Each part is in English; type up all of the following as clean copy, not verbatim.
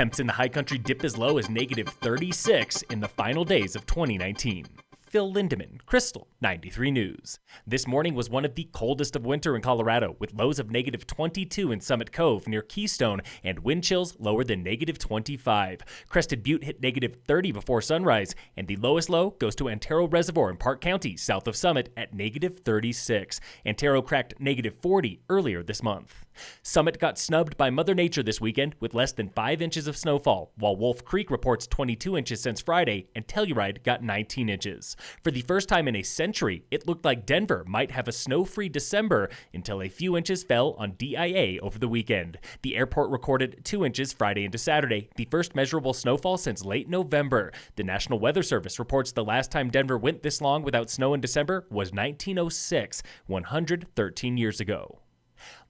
Temps in the high country dip as low as -36 in the final days of 2019. Phil Lindemann, Krystal, 93 News. This morning was one of the coldest of winter in Colorado, with lows of -22 in Summit Cove near Keystone and wind chills lower than -25. Crested Butte hit -30 before sunrise, and the lowest low goes to Antero Reservoir in Park County, south of Summit, at -36. Antero cracked -40 earlier this month. Summit got snubbed by Mother Nature this weekend with less than 5 inches of snowfall, while Wolf Creek reports 22 inches since Friday, and Telluride got 19 inches. For the first time in a century, it looked like Denver might have a snow-free December until a few inches fell on DIA over the weekend. The airport recorded 2 inches Friday into Saturday, the first measurable snowfall since late November. The National Weather Service reports the last time Denver went this long without snow in December was 1906, 113 years ago.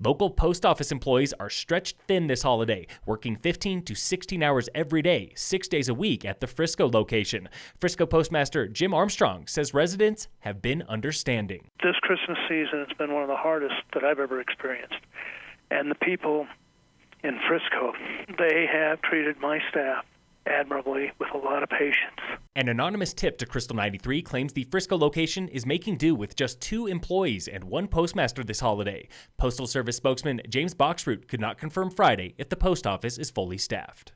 Local post office employees are stretched thin this holiday, working 15 to 16 hours every day, 6 days a week at the Frisco location. Frisco Postmaster Jim Armstrong says residents have been understanding. This Christmas season has been one of the hardest that I've ever experienced. And the people in Frisco, they have treated my staff admirably with a lot of patience. An anonymous tip to Krystal 93 claims the Frisco location is making do with just 2 employees and 1 postmaster this holiday. Postal Service spokesman James Boxroot could not confirm Friday if the post office is fully staffed.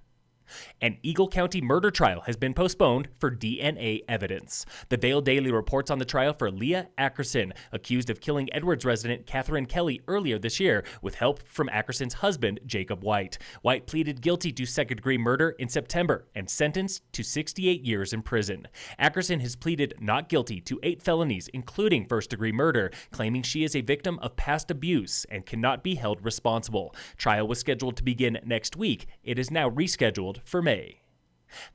An Eagle County murder trial has been postponed for DNA evidence. The Vail Daily reports on the trial for Leah Ackerson, accused of killing Edwards resident Catherine Kelly earlier this year with help from Ackerson's husband, Jacob White. White pleaded guilty to second-degree murder in September and sentenced to 68 years in prison. Ackerson has pleaded not guilty to 8 felonies, including first-degree murder, claiming she is a victim of past abuse and cannot be held responsible. Trial was scheduled to begin next week. It is now rescheduled for May.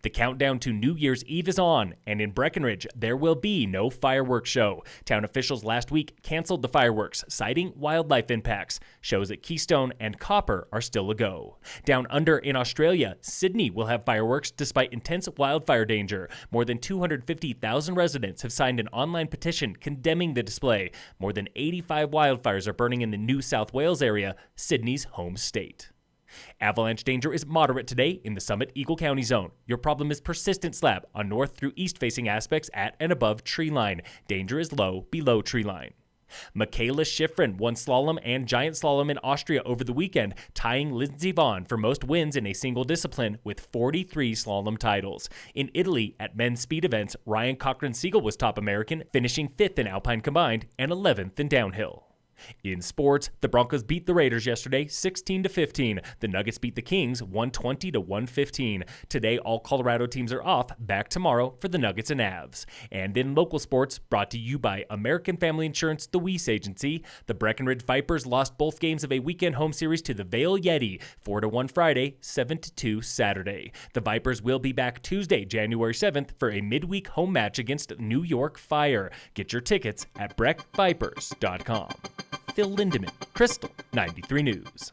The countdown to New Year's Eve is on, and in Breckenridge, there will be no fireworks show. Town officials last week canceled the fireworks, citing wildlife impacts. Shows at Keystone and Copper are still a go. Down under in Australia, Sydney will have fireworks despite intense wildfire danger. More than 250,000 residents have signed an online petition condemning the display. More than 85 wildfires are burning in the New South Wales area, Sydney's home state. Avalanche danger is moderate today in the Summit Eagle County zone. Your problem is persistent slab on north through east facing aspects at and above tree line. Danger is low below tree line. Mikaela Shiffrin won slalom and giant slalom in Austria over the weekend, tying Lindsey Vonn for most wins in a single discipline with 43 slalom titles. In Italy, at men's speed events, Ryan Cochran-Siegel was top American, finishing 5th in Alpine combined and 11th in downhill. In sports, the Broncos beat the Raiders yesterday 16-15. The Nuggets beat the Kings 120-115. Today, all Colorado teams are off, back tomorrow for the Nuggets and Avs. And in local sports, brought to you by American Family Insurance, the Weiss Agency, the Breckenridge Vipers lost both games of a weekend home series to the Vail Yeti, 4-1 Friday, 7-2 Saturday. The Vipers will be back Tuesday, January 7th for a midweek home match against New York Fire. Get your tickets at breckvipers.com. Phil Lindemann, Krystal, 93 News.